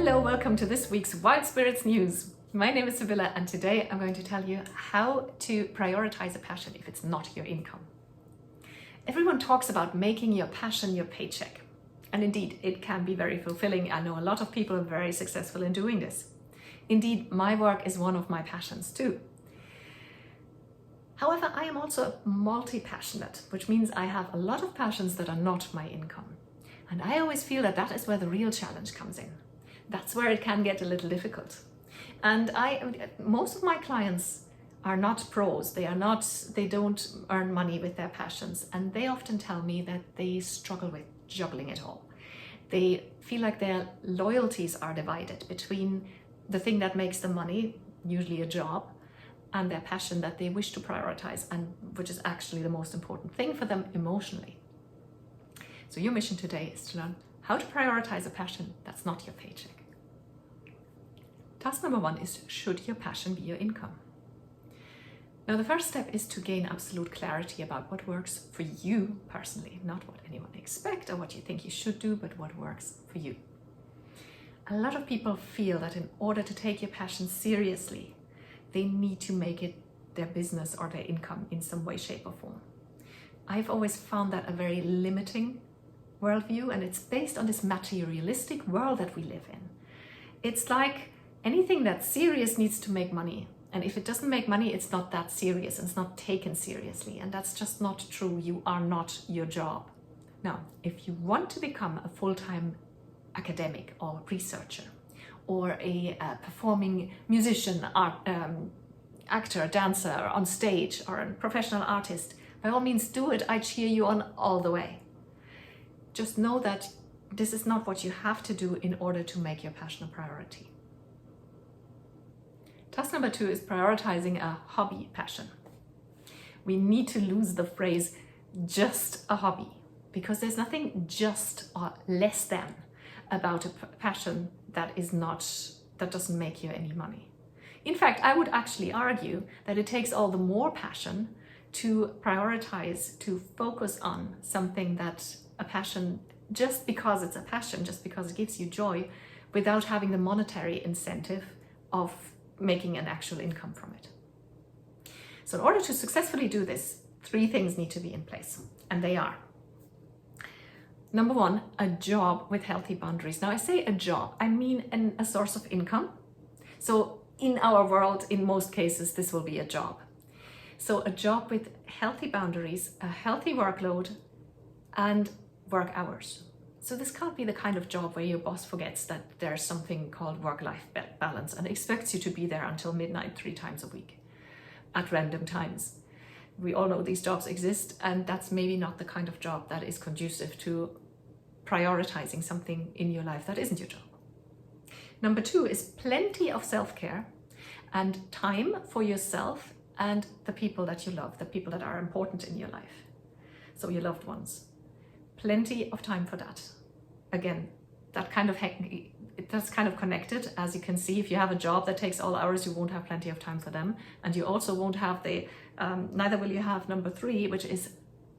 Hello, welcome to this week's Wild Spirits News. My name is Sibylla and today I'm going to tell you how to prioritize a passion if it's not your income. Everyone talks about making your passion your paycheck. And indeed, it can be very fulfilling. I know a lot of people are very successful in doing this. Indeed, my work is one of my passions too. However, I am also multi-passionate, which means I have a lot of passions that are not my income. And I always feel that that is where the real challenge comes in. That's where it can get a little difficult. And most of my clients are not pros. They don't earn money with their passions. And they often tell me that they struggle with juggling it all. They feel like their loyalties are divided between the thing that makes them money, usually a job, and their passion that they wish to prioritize, and which is actually the most important thing for them emotionally. So your mission today is to learn how to prioritize a passion that's not your paycheck. Task number 1 is, should your passion be your income? Now, the first step is to gain absolute clarity about what works for you personally, not what anyone expects or what you think you should do, but what works for you. A lot of people feel that in order to take your passion seriously, they need to make it their business or their income in some way, shape or form. I've always found that a very limiting worldview, and it's based on this materialistic world that we live in. It's like anything that's serious needs to make money. And if it doesn't make money, it's not that serious and it's not taken seriously. And that's just not true. You are not your job. Now, if you want to become a full-time academic or researcher or a performing musician, actor, dancer on stage, or a professional artist, by all means do it. I cheer you on all the way. Just know that this is not what you have to do in order to make your passion a priority. Task number 2 is prioritizing a hobby passion. We need to lose the phrase just a hobby, because there's nothing just or less than about a passion that doesn't make you any money. In fact, I would actually argue that it takes all the more passion to prioritize, to focus on something that a passion, just because it's a passion, just because it gives you joy, without having the monetary incentive of making an actual income from it. So in order to successfully do this, 3 things need to be in place, and they are: number 1, a job with healthy boundaries. Now, I say a job, I mean a source of income. So in our world, in most cases, this will be a job. So a job with healthy boundaries, a healthy workload, and work hours. So this can't be the kind of job where your boss forgets that there's something called work-life balance and expects you to be there until midnight 3 times a week at random times. We all know these jobs exist, and that's maybe not the kind of job that is conducive to prioritizing something in your life that isn't your job. Number 2 is plenty of self-care and time for yourself and the people that you love, the people that are important in your life. So your loved ones. Plenty of time for that. Again, that's kind of connected. As you can see, if you have a job that takes all hours, you won't have plenty of time for them. And you also won't have neither will you have number 3, which is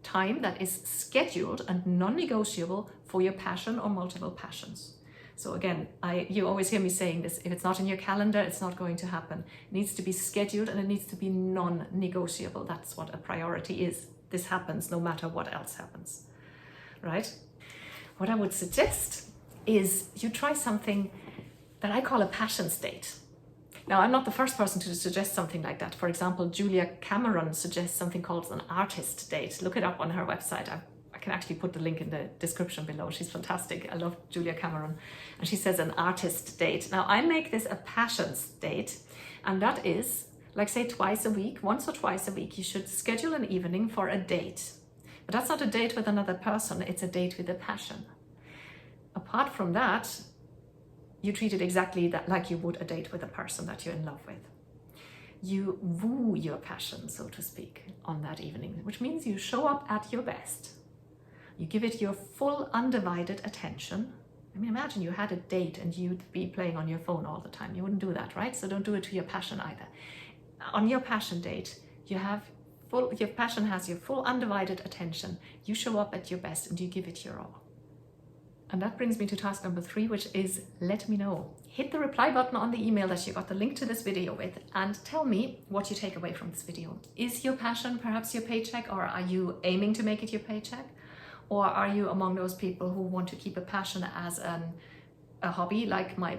time that is scheduled and non-negotiable for your passion or multiple passions. So again, you always hear me saying this: if it's not in your calendar, it's not going to happen. It needs to be scheduled and it needs to be non-negotiable. That's what a priority is. This happens no matter what else happens. Right? What I would suggest is you try something that I call a passion state. Now, I'm not the first person to suggest something like that. For example, Julia Cameron suggests something called an artist date. Look it up on her website. I can actually put the link in the description below. She's fantastic. I love Julia Cameron. And she says an artist date. Now, I make this a passion state, and that is, like, say, twice a week, once or twice a week, you should schedule an evening for a date. But that's not a date with another person, it's a date with a passion. Apart from that, you treat it exactly like you would a date with a person that you're in love with. You woo your passion, so to speak, on that evening, which means you show up at your best. You give it your full undivided attention. I mean, imagine you had a date and you'd be playing on your phone all the time. You wouldn't do that, right? So don't do it to your passion either. On your passion date, your passion has your full undivided attention. You show up at your best and you give it your all. And that brings me to task number 3, which is let me know. Hit the reply button on the email that you got the link to this video with and tell me what you take away from this video. Is your passion perhaps your paycheck, or are you aiming to make it your paycheck? Or are you among those people who want to keep a passion as a hobby, like my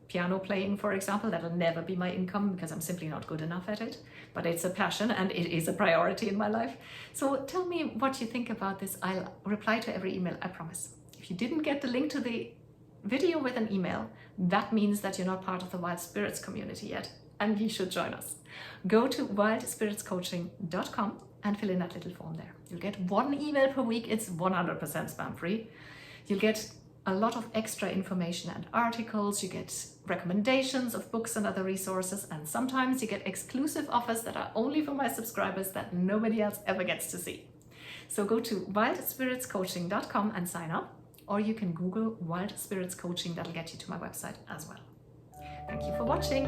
piano playing, for example? That'll never be my income because I'm simply not good enough at it, but it's a passion and it is a priority in my life. So tell me what you think about this. I'll reply to every email, I promise. If you didn't get the link to the video with an email, that means that you're not part of the Wild Spirits community yet, and you should join us. Go to wildspiritscoaching.com and fill in that little form there. You'll get 1 email per week. It's 100% spam free. You'll get a lot of extra information and articles. You get recommendations of books and other resources, and sometimes you get exclusive offers that are only for my subscribers that nobody else ever gets to see. So go to wildspiritscoaching.com and sign up, or you can Google Wild Spirits Coaching. That'll get you to my website as well. Thank you for watching.